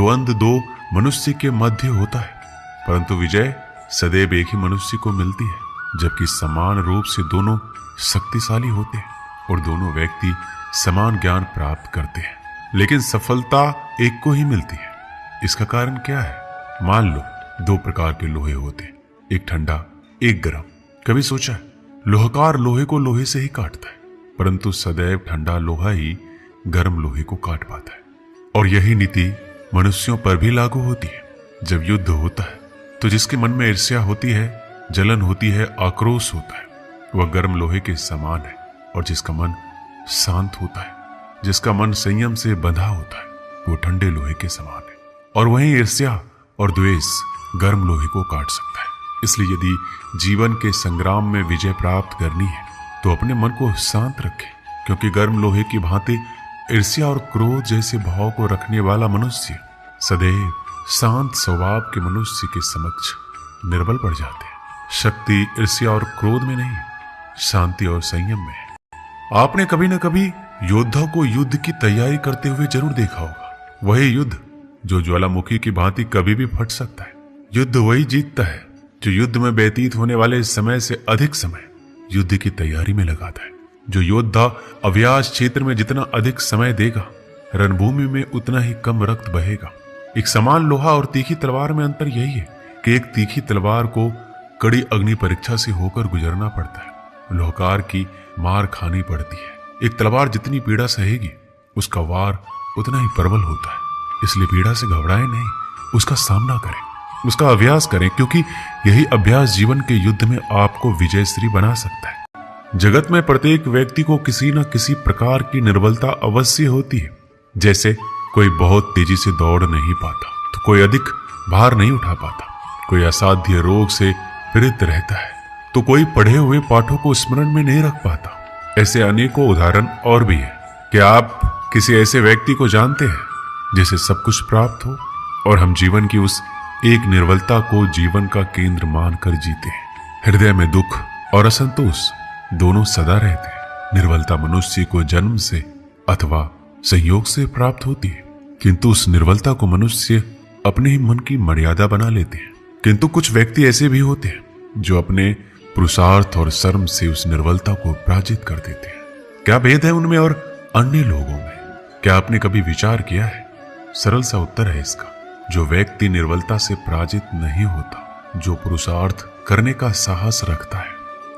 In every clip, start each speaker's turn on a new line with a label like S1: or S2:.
S1: द्वंद्व दो मनुष्य के मध्य होता है, परंतु विजय सदैव एक ही मनुष्य को मिलती है, जबकि समान रूप से दोनों शक्तिशाली होते हैं और दोनों व्यक्ति समान ज्ञान प्राप्त करते हैं, लेकिन सफलता एक को ही मिलती है। इसका कारण क्या है? मान लो दो प्रकार के लोहे होते हैं, एक ठंडा एक गर्म। कभी सोचा है लोहकार लोहे को लोहे से ही काटता है, परंतु सदैव ठंडा लोहा ही गर्म लोहे को काट पाता है। और यही नीति मनुष्यों पर भी लागू होती है। जब युद्ध होता है तो जिसके मन में ईर्ष्या होती है, जलन होती है, आक्रोश होता है, वह गर्म लोहे के समान है। और जिसका मन शांत होता है, जिसका मन संयम से बंधा होता है, वो ठंडे लोहे के समान है। और वहीं ईर्ष्या और द्वेष गर्म लोहे को काट सकता है। इसलिए यदि जीवन के संग्राम में विजय प्राप्त करनी है तो अपने मन को शांत रखें, क्योंकि गर्म लोहे की भांति ईर्ष्या और क्रोध जैसे भाव को रखने वाला मनुष्य सदैव शांत स्वभाव के मनुष्य के समक्ष निर्बल पड़ जाते हैं। शक्ति ईर्ष्या और क्रोध में नहीं, शांति और संयम में है। आपने कभी न कभी योद्धा को युद्ध की तैयारी करते हुए जरूर देखा होगा। वही युद्ध जो ज्वालामुखी की भांति कभी भी फट सकता है। युद्ध वही जीतता है जो युद्ध में व्यतीत होने वाले समय से अधिक समय युद्ध की तैयारी में लगाता है। जो योद्धा अभ्यास क्षेत्र में जितना अधिक समय देगा, रणभूमि में उतना ही कम रक्त बहेगा। एक समान लोहा और तीखी तलवार में अंतर यही है कि एक तीखी तलवार को कड़ी अग्नि परीक्षा से होकर गुजरना पड़ता है, लोहकार की मार खानी पड़ती है। एक तलवार जितनी पीड़ा सहेगी, उसका वार उतना ही प्रबल होता है। इसलिए पीड़ा से घबराएं नहीं, उसका सामना करें, उसका अभ्यास करें, क्योंकि यही अभ्यास जीवन के युद्ध में आपको विजयश्री बना सकता है। जगत में प्रत्येक व्यक्ति को किसी न किसी प्रकार की निर्बलता अवश्य होती है। जैसे कोई बहुत तेजी से दौड़ नहीं पाता, तो कोई अधिक भार नहीं उठा पाता, कोई असाध्य रोग से पीड़ित रहता है, तो कोई पढ़े हुए पाठों को स्मरण में नहीं रख पाता। ऐसे अनेकों उदाहरण और भी है। क्या आप किसी ऐसे व्यक्ति को जानते हैं जिसे सब कुछ प्राप्त हो और हम जीवन की उस एक निर्बलता को जीवन का केंद्र मानकर जीते हैं? हृदय में दुख और असंतोष दोनों सदा रहते हैं। निर्बलता मनुष्य को जन्म से अथवा संयोग से प्राप्त होती है, किंतु उस निर्बलता को मनुष्य अपने ही मन की मर्यादा बना लेते हैं। किंतु कुछ व्यक्ति ऐसे भी होते हैं जो अपने पुरुषार्थ और श्रम से उस निर्बलता को पराजित कर देते हैं। क्या भेद है उनमें और अन्य लोगों में? क्या आपने कभी विचार किया है? सरल सा उत्तर है इसका, जो व्यक्ति निर्बलता से पराजित नहीं होता, जो पुरुषार्थ करने का साहस रखता है,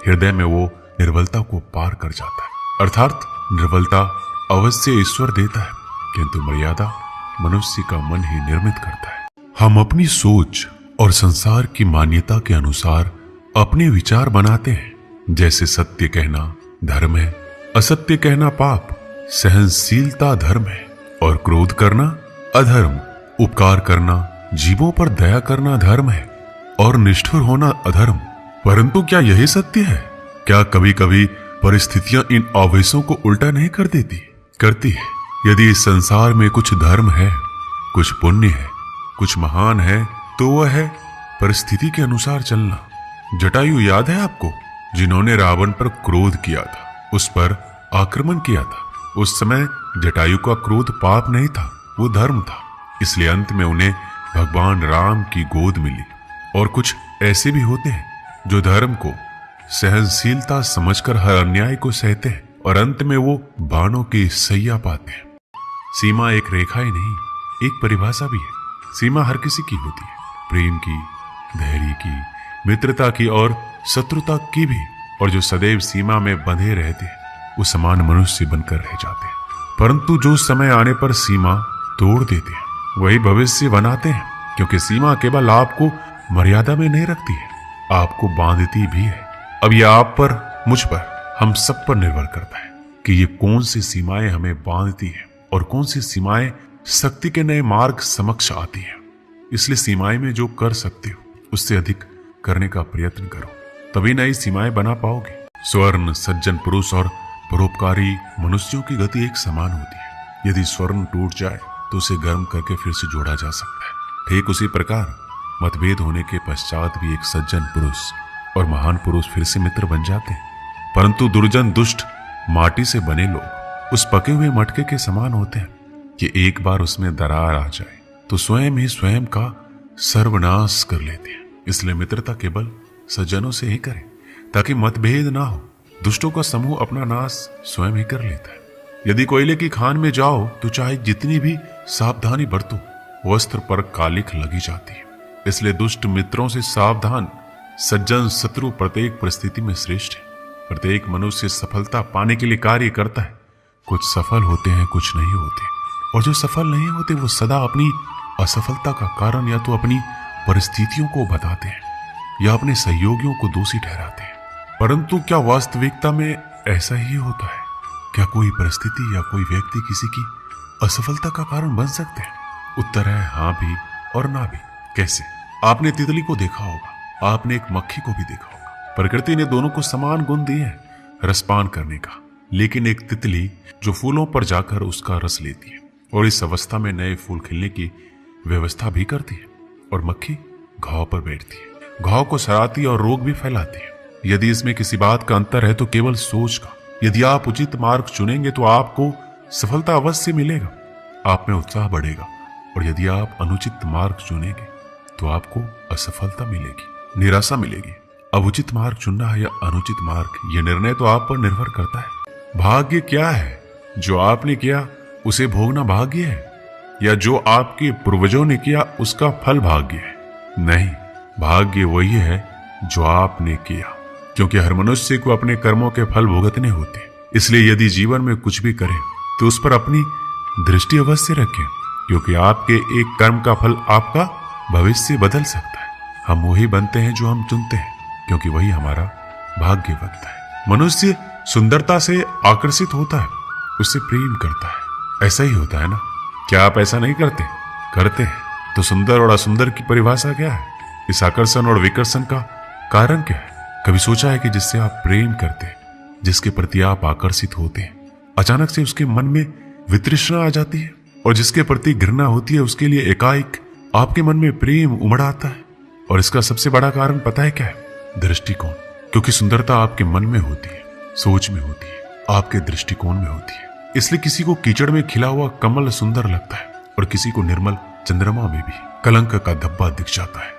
S1: हृदय में वो निर्बलता को पार कर जाता है। अर्थात निर्बलता अवश्य ईश्वर देता है, किंतु मर्यादा मनुष्य का मन ही निर्मित करता है। हम अपनी सोच और संसार की मान्यता के अनुसार अपने विचार बनाते हैं। जैसे सत्य कहना धर्म है, असत्य कहना पाप, सहनशीलता धर्म है और क्रोध करना अधर्म, उपकार करना, जीवों पर दया करना धर्म है और निष्ठुर होना अधर्म। परंतु क्या यही सत्य है? क्या कभी कभी परिस्थितियां इन आवेशों को उल्टा नहीं कर देती? करती है। यदि इस संसार में कुछ धर्म है, कुछ पुण्य है, कुछ महान है, तो वह है परिस्थिति के अनुसार चलना। जटायु याद है आपको, जिन्होंने रावण पर क्रोध किया था, उस पर आक्रमण किया था। उस समय जटायु का क्रोध पाप नहीं था, वो धर्म था। इसलिए अंत में उन्हें भगवान राम की गोद मिली। और कुछ ऐसे भी होते हैं जो धर्म को सहनशीलता समझकर हर अन्याय को सहते हैं और अंत में वो बाणों की सैया पाते हैं। सीमा एक रेखा ही नहीं, एक परिभाषा भी है। सीमा हर किसी की होती है, प्रेम की, धैर्य की, मित्रता की और शत्रुता की भी। और जो सदैव सीमा में बंधे रहते हैं वो समान मनुष्य बनकर रह जाते हैं, परंतु जो समय आने पर सीमा तोड़ देते हैं वही भविष्य बनाते हैं, क्योंकि सीमा केवल आपको मर्यादा में नहीं रखती है, आपको बांधती भी है। अब यह आप पर, मुझ पर, हम सब पर निर्भर करता है कि ये कौन सी सीमाएं हमें बांधती है और कौन सी सीमाएं शक्ति के नए मार्ग समक्ष आती है। इसलिए सीमाएं में जो कर सकते हो उससे अधिक करने का प्रयत्न करो, तभी नई सीमाएं बना पाओगे। स्वर्ण, सज्जन पुरुष और परोपकारी मनुष्यों की गति एक समान होती है। यदि स्वर्ण टूट जाए तो उसे गर्म करके फिर से जोड़ा जा सकता है। ठीक उसी प्रकार मतभेद होने के पश्चात भी एक सज्जन पुरुष और महान पुरुष फिर से मित्र बन जाते हैं। परंतु दुर्जन, दुष्ट, माटी से बने लोग उस पके हुए मटके के समान होते हैं कि एक बार उसमें दरार आ जाए तो स्वयं ही स्वयं का सर्वनाश कर लेते हैं। इसलिए मित्रता केवल सज्जनों से ही करें ताकि मतभेद ना हो। दुष्टों का समूह अपना नाश स्वयं ही कर लेता है। यदि कोयले की खान में जाओ तो चाहे जितनी भी सावधानी बरतो, वस्त्र पर कालिख लगी जाती है। इसलिए दुष्ट मित्रों से सावधान। सज्जन शत्रु प्रत्येक परिस्थिति में श्रेष्ठ है। प्रत्येक मनुष्य सफलता पाने के लिए कार्य करता है। कुछ सफल होते हैं, कुछ नहीं होते, और जो सफल नहीं होते वो सदा अपनी असफलता का कारण या तो अपनी परिस्थितियों को बताते हैं या अपने सहयोगियों को दोषी ठहराते हैं। परंतु क्या वास्तविकता में ऐसा ही होता है? क्या कोई परिस्थिति या कोई व्यक्ति किसी की असफलता का कारण बन सकते हैं? उत्तर है हाँ भी और ना भी। कैसे? आपने तितली को देखा होगा, आपने एक मक्खी को भी देखा होगा। प्रकृति ने दोनों को समान गुण दिए हैं रसपान करने का, लेकिन एक तितली जो फूलों पर जाकर उसका रस लेती है और इस अवस्था में नए फूल खिलने की व्यवस्था भी करती है, और मक्खी घाव पर बैठती है, घाव को सराहती और रोग भी फैलाती है। यदि इसमें किसी बात का अंतर है तो केवल सोच का। यदि आप उचित मार्ग चुनेंगे तो आपको सफलता अवश्य मिलेगा, आप में उत्साह बढ़ेगा, और यदि आप अनुचित मार्ग चुनेंगे तो आपको असफलता मिलेगी, निराशा मिलेगी। अब उचित मार्ग चुनना है या अनुचित मार्ग, यह निर्णय तो आप पर निर्भर करता है। भाग्य क्या है? जो आपने किया उसे भोगना भाग्य है, या जो आपके पूर्वजों ने किया उसका फल भाग्य है? नहीं, भाग्य वही है जो आपने किया, क्योंकि हर मनुष्य को अपने कर्मों के फल भुगतने होते हैं। इसलिए यदि जीवन में कुछ भी करें तो उस पर अपनी दृष्टि अवश्य रखें, क्योंकि आपके एक कर्म का फल आपका भविष्य बदल सकता है। हम वही बनते हैं जो हम चुनते हैं, क्योंकि वही हमारा भाग्य बनता है। मनुष्य सुंदरता से आकर्षित होता है, उससे प्रेम करता है। ऐसा ही होता है ना? क्या आप ऐसा नहीं करते? करते हैं। तो सुंदर और असुंदर की परिभाषा क्या है? इस आकर्षण और विकर्षण का कारण क्या है? कभी सोचा है कि जिससे आप प्रेम करते हैं, जिसके प्रति आप आकर्षित होते हैं, अचानक से उसके मन में वितृष्णा आ जाती है, और जिसके प्रति घृणा होती है उसके लिए एकाएक आपके मन में प्रेम उमड़ आता है। और इसका सबसे बड़ा कारण पता है क्या है? दृष्टिकोण। क्योंकि सुंदरता आपके मन में होती है, सोच में होती है, आपके दृष्टिकोण में होती है। इसलिए किसी को कीचड़ में खिला हुआ कमल सुंदर लगता है, और किसी को निर्मल चंद्रमा में भी कलंक का धब्बा दिख जाता है।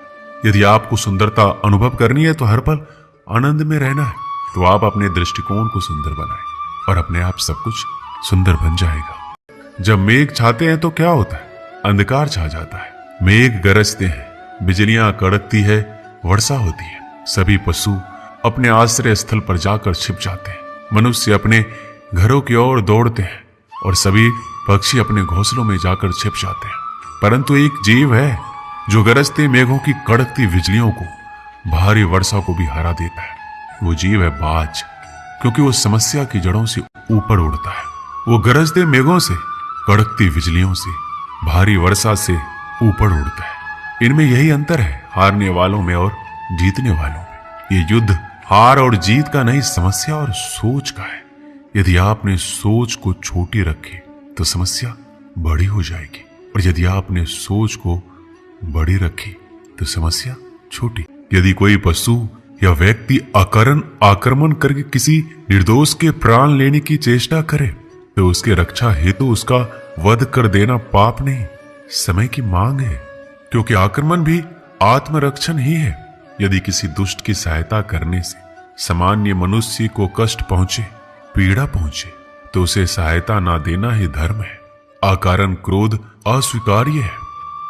S1: यदि आपको सुंदरता अनुभव करनी है तो हर पल आनंद में रहना है, तो आप अपने दृष्टिकोण को सुंदर बनाएं और अपने आप सब कुछ सुंदर बन जाएगा। जब मेघ छाते हैं तो क्या होता है? अंधकार छा जाता है। मेघ गरजते हैं, बिजलियां कड़कती है, वर्षा होती है। सभी पशु अपने आश्रय स्थल पर जाकर छिप जाते हैं। मनुष्य अपने घरों की ओर दौड़ते हैं और सभी पक्षी अपने घोंसलों में जाकर छिप जाते हैं। परंतु एक जीव है जो गरजते मेघों की कड़कती बिजलियों को, भारी वर्षा को भी हरा देता है। वो जीव है बाज, क्योंकि वो समस्या की जड़ों से ऊपर उड़ता है। वो गरजते मेघों से, कड़कती बिजलियों से, भारी वर्षा से ऊपर उड़ता है। इनमें यही अंतर है, हारने वालों में और जीतने वालों में। ये युद्ध हार और जीत का नहीं, समस्या और सोच का है। यदि आपने सोच को छोटी रखी तो समस्या बड़ी हो जाएगी, और यदि आपने सोच को बड़ी रखी तो समस्या छोटी। यदि कोई पशु या व्यक्ति अकारण आक्रमण करके किसी निर्दोष के प्राण लेने की चेष्टा करे तो उसके रक्षा हेतु उसका वध कर देना पाप नहीं, समय की मांग है, क्योंकि आक्रमण भी आत्मरक्षण ही है। यदि किसी दुष्ट की सहायता करने से सामान्य मनुष्य को कष्ट पहुंचे, पीड़ा पहुंचे, तो उसे सहायता ना देना ही धर्म है। अकारण क्रोध अस्वीकार्य है,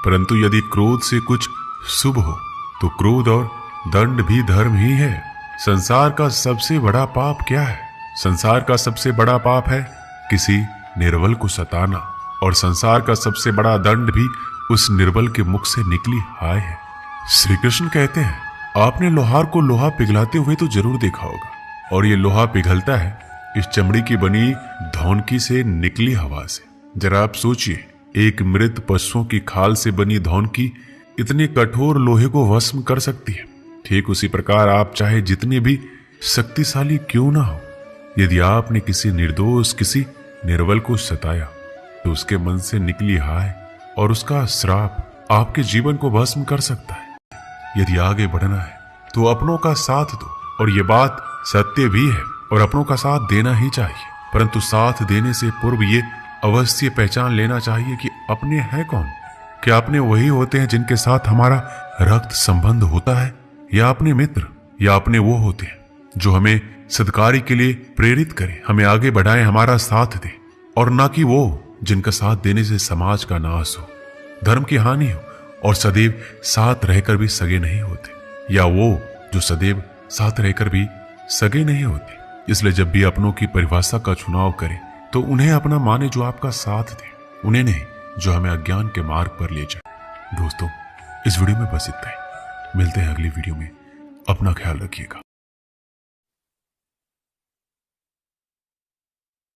S1: परंतु यदि क्रोध से कुछ शुभ हो तो क्रोध और दंड भी धर्म ही है। संसार का सबसे बड़ा पाप क्या है? संसार का सबसे बड़ा पाप है किसी निर्बल को सताना, और संसार का सबसे बड़ा दंड भी उस निर्बल के मुख से निकली हाय है। श्री कृष्ण कहते हैं, आपने लोहार को लोहा पिघलाते हुए तो जरूर देखा होगा, और ये लोहा पिघलता है इस चमड़ी की बनी धौनकी से निकली हवा से। जरा आप सोचिए, एक मृत पशुओं की खाल से बनी धौनकी इतने कठोर लोहे को भस्म कर सकती है। ठीक उसी प्रकार आप चाहे जितने भी शक्तिशाली क्यों ना हो, यदि आपने किसी निर्दोष, किसी निर्बल को सताया तो उसके मन से निकली हाय और उसका श्राप आपके जीवन को भस्म कर सकता है। यदि आगे बढ़ना है तो अपनों का साथ दो, और ये बात सत्य भी है, और अपनों का साथ देना ही चाहिए। परंतु साथ देने से पूर्व ये अवश्य पहचान लेना चाहिए कि अपने हैं कौन, क्या अपने वही होते हैं जिनके साथ हमारा रक्त संबंध होता है, या अपने मित्र, या अपने वो होते हैं जो हमें सद्कार्य के लिए प्रेरित करें, हमें आगे बढ़ाएं, हमारा साथ दें, और ना कि वो जिनका साथ देने से समाज का नाश हो, धर्म की हानि हो और सदैव साथ रहकर भी सगे नहीं होते, या वो जो सदैव साथ रहकर भी सगे नहीं होते। इसलिए जब भी अपनों की परिभाषा का चुनाव करें तो उन्हें अपना माने जो आपका साथ दे, उन्हें नहीं जो हमें अज्ञान के मार्ग पर ले जाए। दोस्तों, इस वीडियो में बस इतना ही। मिलते हैं अगली वीडियो में। अपना ख्याल रखिएगा।